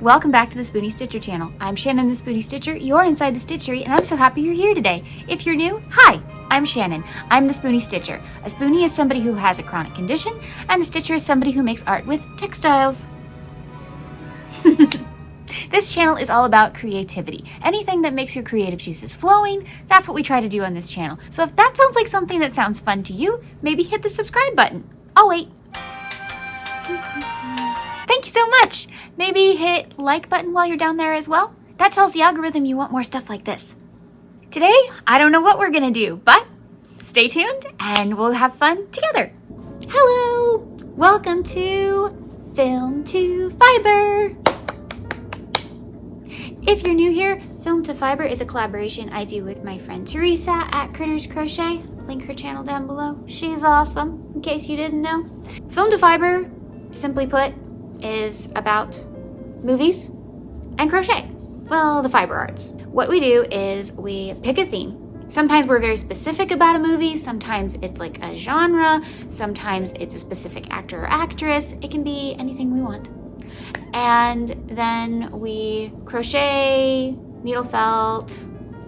Welcome back to the Spoonie Stitcher channel. I'm Shannon the Spoonie Stitcher, you're inside the Stitchery, and I'm so happy you're here today. If you're new, hi, I'm Shannon. I'm the Spoonie Stitcher. A Spoonie is somebody who has a chronic condition, and a Stitcher is somebody who makes art with textiles. This channel is all about creativity. Anything that makes your creative juices flowing, that's what we try to do on this channel. So if that sounds like something that sounds fun to you, maybe hit the subscribe button. I'll wait. Thank you so much. Maybe hit like button while you're down there as well. That tells the algorithm you want more stuff like this. Today, I don't know what we're gonna do, but stay tuned and we'll have fun together. Hello, welcome to Film to Fiber. If you're new here, Film to Fiber is a collaboration I do with my friend Teresa at Critters Crochet. Link her channel down below. She's awesome, in case you didn't know. Film to Fiber, simply put, is about movies and crochet. Well, the fiber arts. What we do is we pick a theme. Sometimes we're very specific about a movie, sometimes it's like a genre, sometimes it's a specific actor or actress. It can be anything we want. And then we crochet, needle felt,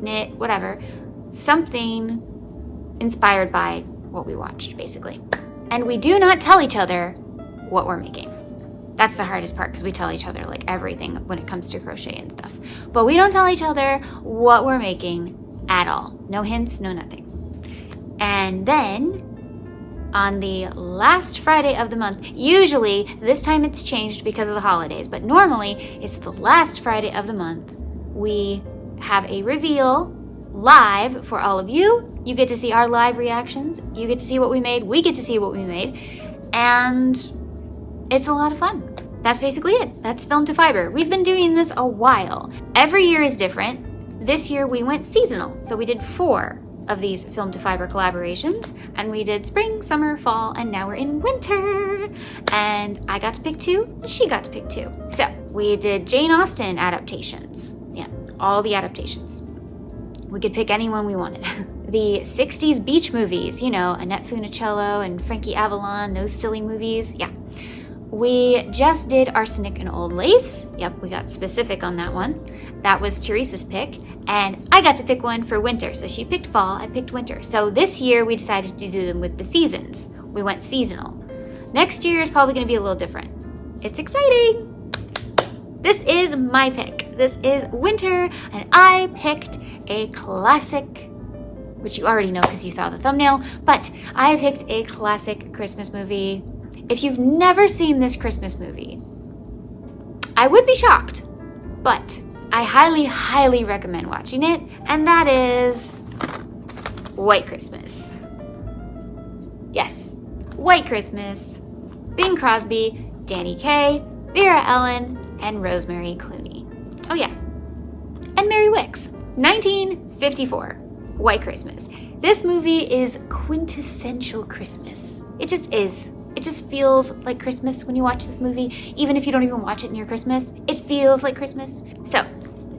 knit, whatever, something inspired by what we watched, basically. And we do not tell each other what we're making. That's the hardest part because we tell each other like everything when it comes to crochet and stuff. But we don't tell each other what we're making at all. No hints, no nothing. And then on the last Friday of the month, usually this time it's changed because of the holidays, but normally it's the last Friday of the month, we have a reveal live for all of you. You get to see our live reactions. You get to see what we made. We get to see what we made. And it's a lot of fun. That's basically it. That's Film to Fiber. We've been doing this a while. Every year is different. This year we went seasonal. So we did 4 of these Film to Fiber collaborations. And we did spring, summer, fall, and now we're in winter. And I got to pick 2, and she got to pick 2. So we did Jane Austen adaptations. Yeah, all the adaptations. We could pick anyone we wanted. The 60s beach movies, you know, Annette Funicello and Frankie Avalon, those silly movies. Yeah. We just did Arsenic and Old Lace. Yep, we got specific on that one. That was Teresa's pick, and I got to pick one for winter. So she picked fall, I picked winter. So this year we decided to do them with the seasons. We went seasonal. Next year is probably gonna be a little different. It's exciting. This is my pick. This is winter, and I picked a classic, which you already know because you saw the thumbnail, but I picked a classic Christmas movie. If you've never seen this Christmas movie, I would be shocked, but I highly, highly recommend watching it, and that is White Christmas. Yes, White Christmas. Bing Crosby, Kaye, Vera Ellen, and Rosemary Clooney. Oh yeah, and Mary Wicks. 1954, White Christmas. This movie is quintessential Christmas. It just is. It just feels like Christmas when you watch this movie. Even if you don't even watch it near Christmas, it feels like Christmas. So,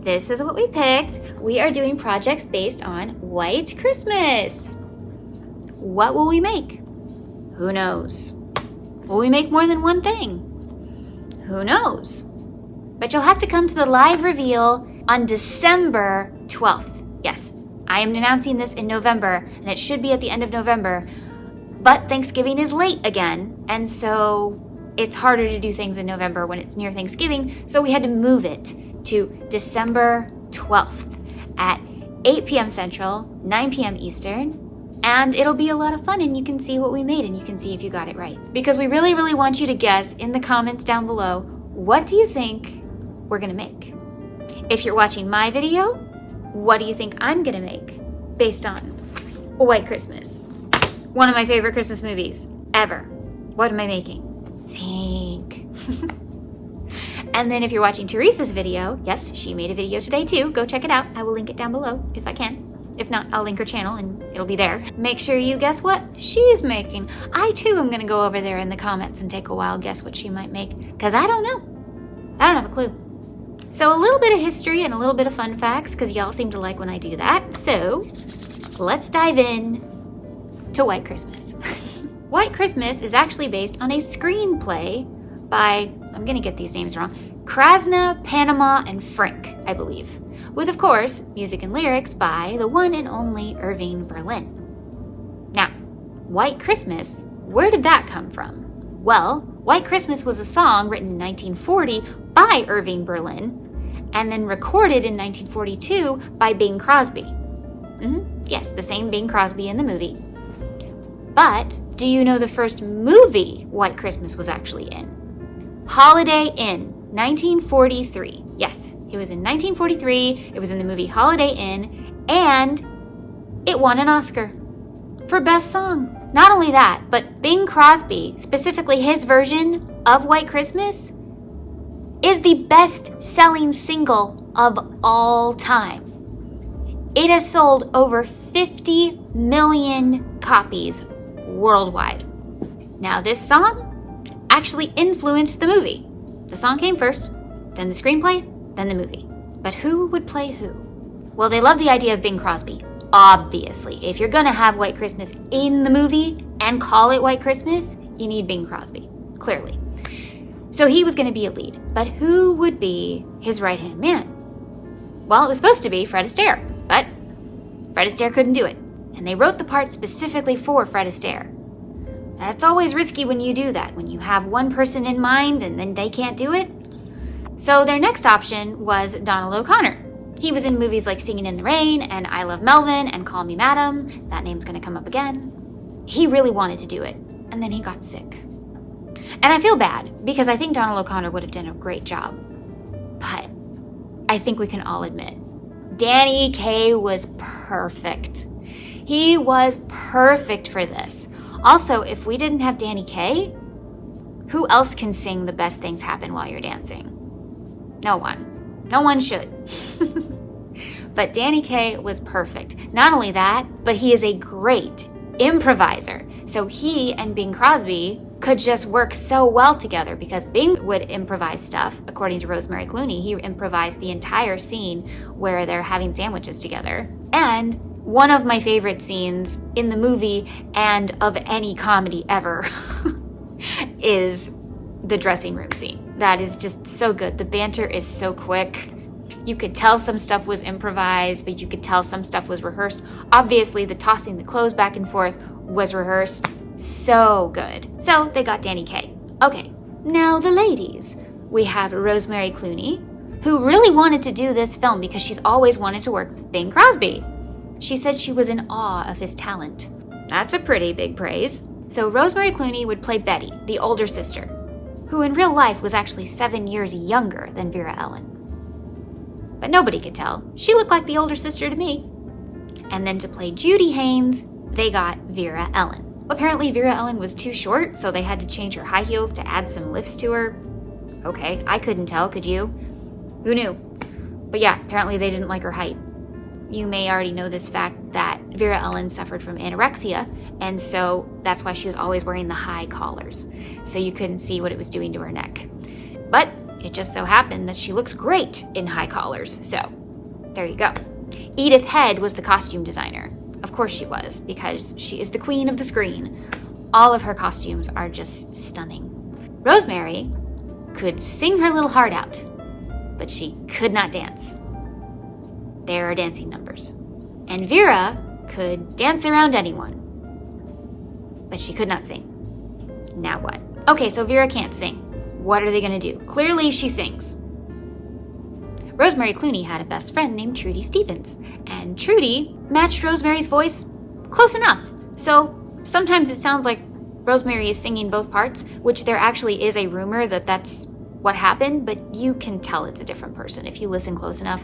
this is what we picked. We are doing projects based on White Christmas. What will we make? Who knows? Will we make more than one thing? Who knows? But you'll have to come to the live reveal on December 12th. Yes, I am announcing this in November, and it should be at the end of November. But Thanksgiving is late again, and so it's harder to do things in November when it's near Thanksgiving, so we had to move it to December 12th at 8 p.m. Central, 9 p.m. Eastern, and it'll be a lot of fun, and you can see what we made, and you can see if you got it right. Because we really, really want you to guess in the comments down below, what do you think we're gonna make? If you're watching my video, what do you think I'm gonna make based on White Christmas? One of my favorite Christmas movies ever. What am I making? Think. And then if you're watching Teresa's video, yes, she made a video today too. Go check it out. I will link it down below if I can. If not, I'll link her channel and it'll be there. Make sure you guess what she's making. I too am gonna go over there in the comments and take a wild guess what she might make, because I don't know. I don't have a clue. So a little bit of history and a little bit of fun facts, because y'all seem to like when I do that. So let's dive in to White Christmas. White Christmas is actually based on a screenplay by, I'm gonna get these names wrong, Krasna, Panama, and Frank, I believe. With, of course, music and lyrics by the one and only Irving Berlin. Now, White Christmas, where did that come from? Well, White Christmas was a song written in 1940 by Irving Berlin and then recorded in 1942 by Bing Crosby. Yes, the same Bing Crosby in the movie. But do you know the first movie White Christmas was actually in? Holiday Inn, 1943. Yes, it was in 1943. It was in the movie Holiday Inn, and it won an Oscar for Best Song. Not only that, but Bing Crosby, specifically his version of White Christmas, is the best-selling single of all time. It has sold over 50 million copies worldwide. Now, this song actually influenced the movie. The song came first, then the screenplay, then the movie. But who would play who? Well, they love the idea of Bing Crosby. Obviously, if you're gonna have White Christmas in the movie and call it White Christmas, you need Bing Crosby, clearly. So he was gonna be a lead, but who would be his right-hand man? Well, it was supposed to be Fred Astaire, but Fred Astaire couldn't do it, and they wrote the part specifically for Fred Astaire. That's always risky when you do that, when you have one person in mind and then they can't do it. So their next option was Donald O'Connor. He was in movies like Singing in the Rain and I Love Melvin and Call Me Madam. That name's gonna come up again. He really wanted to do it, and then he got sick. And I feel bad, because I think Donald O'Connor would have done a great job. But I think we can all admit, Danny Kaye was perfect. He was perfect for this. Also, if we didn't have Danny Kaye, who else can sing The Best Things Happen While You're Dancing? No one. No one should. But Danny Kaye was perfect. Not only that, but he is a great improviser. So he and Bing Crosby could just work so well together, because Bing would improvise stuff. According to Rosemary Clooney, he improvised the entire scene where they're having sandwiches together. And one of my favorite scenes in the movie and of any comedy ever is the dressing room scene. That is just so good. The banter is so quick. You could tell some stuff was improvised, but you could tell some stuff was rehearsed. Obviously, the tossing the clothes back and forth was rehearsed. So good. So they got Danny Kaye. Okay, now the ladies. We have Rosemary Clooney, who really wanted to do this film because she's always wanted to work with Bing Crosby. She said she was in awe of his talent. That's a pretty big praise. So Rosemary Clooney would play Betty, the older sister, who in real life was actually 7 years younger than Vera Ellen. But nobody could tell. She looked like the older sister to me. And then to play Judy Haynes, they got Vera Ellen. Apparently Vera Ellen was too short, so they had to change her high heels to add some lifts to her. Okay, I couldn't tell, could you? Who knew? But yeah, apparently they didn't like her height. You may already know this fact that Vera Ellen suffered from anorexia, and so that's why she was always wearing the high collars, so you couldn't see what it was doing to her neck. But it just so happened that she looks great in high collars, so there you go. Edith Head was the costume designer. Of course she was, because she is the queen of the screen. All of her costumes are just stunning. Rosemary could sing her little heart out, but she could not dance. There are dancing numbers. And Vera could dance around anyone, but she could not sing. Now what? Okay, so Vera can't sing. What are they gonna do? Clearly she sings. Rosemary Clooney had a best friend named Trudy Stevens, and Trudy matched Rosemary's voice close enough. So sometimes it sounds like Rosemary is singing both parts, which there actually is a rumor that that's what happened, but you can tell it's a different person. If you listen close enough,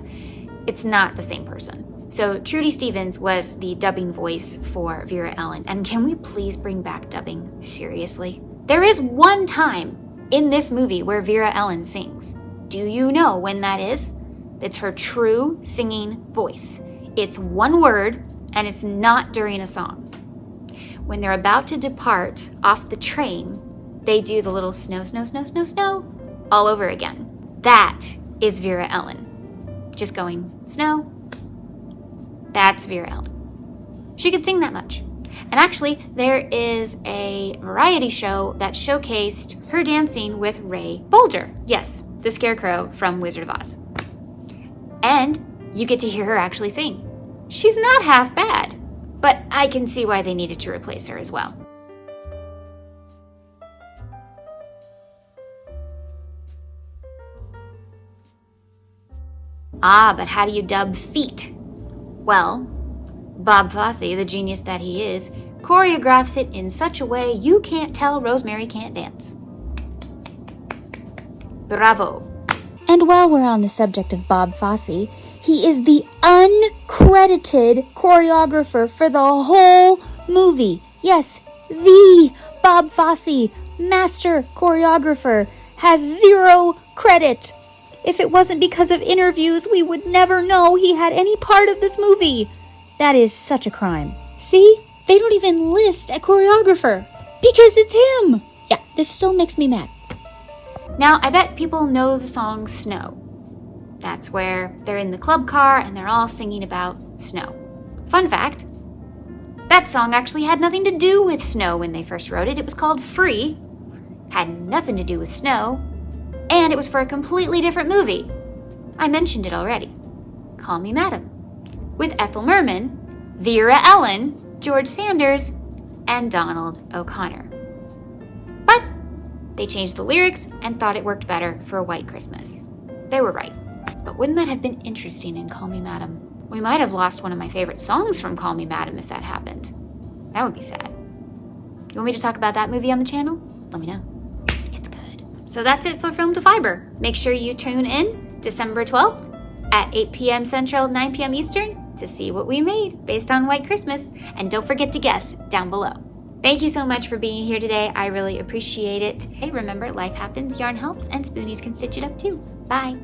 it's not the same person. So Trudy Stevens was the dubbing voice for Vera Ellen. And can we please bring back dubbing? Seriously? There is one time in this movie where Vera Ellen sings. Do you know when that is? It's her true singing voice. It's one word, and it's not during a song. When they're about to depart off the train, they do the little snow, snow, snow, snow, snow all over again. That is Vera Ellen. Just going, snow. That's Vera Ellen. She could sing that much. And actually, there is a variety show that showcased her dancing with Ray Bolger. Yes, the Scarecrow from Wizard of Oz. And you get to hear her actually sing. She's not half bad, but I can see why they needed to replace her as well. Ah, but how do you dub feet? Well, Bob Fosse, the genius that he is, choreographs it in such a way you can't tell Rosemary can't dance. Bravo. And while we're on the subject of Bob Fosse, he is the uncredited choreographer for the whole movie. Yes, the Bob Fosse, master choreographer, has 0 credit. If it wasn't because of interviews, we would never know he had any part of this movie. That is such a crime. See? They don't even list a choreographer. Because it's him. Yeah, this still makes me mad. Now, I bet people know the song Snow. That's where they're in the club car and they're all singing about snow. Fun fact, that song actually had nothing to do with snow when they first wrote it. It was called Free, had nothing to do with snow, and it was for a completely different movie. I mentioned it already. Call Me Madam, with Ethel Merman, Vera Ellen, George Sanders, and Donald O'Connor. But they changed the lyrics and thought it worked better for White Christmas. They were right. But wouldn't that have been interesting in Call Me Madam? We might have lost one of my favorite songs from Call Me Madam if that happened. That would be sad. You want me to talk about that movie on the channel? Let me know. It's good. So that's it for Film to Fiber. Make sure you tune in December 12th at 8 p.m. Central, 9 p.m. Eastern to see what we made based on White Christmas. And don't forget to guess down below. Thank you so much for being here today. I really appreciate it. Hey, remember, life happens, yarn helps, and spoonies can stitch it up too. Bye.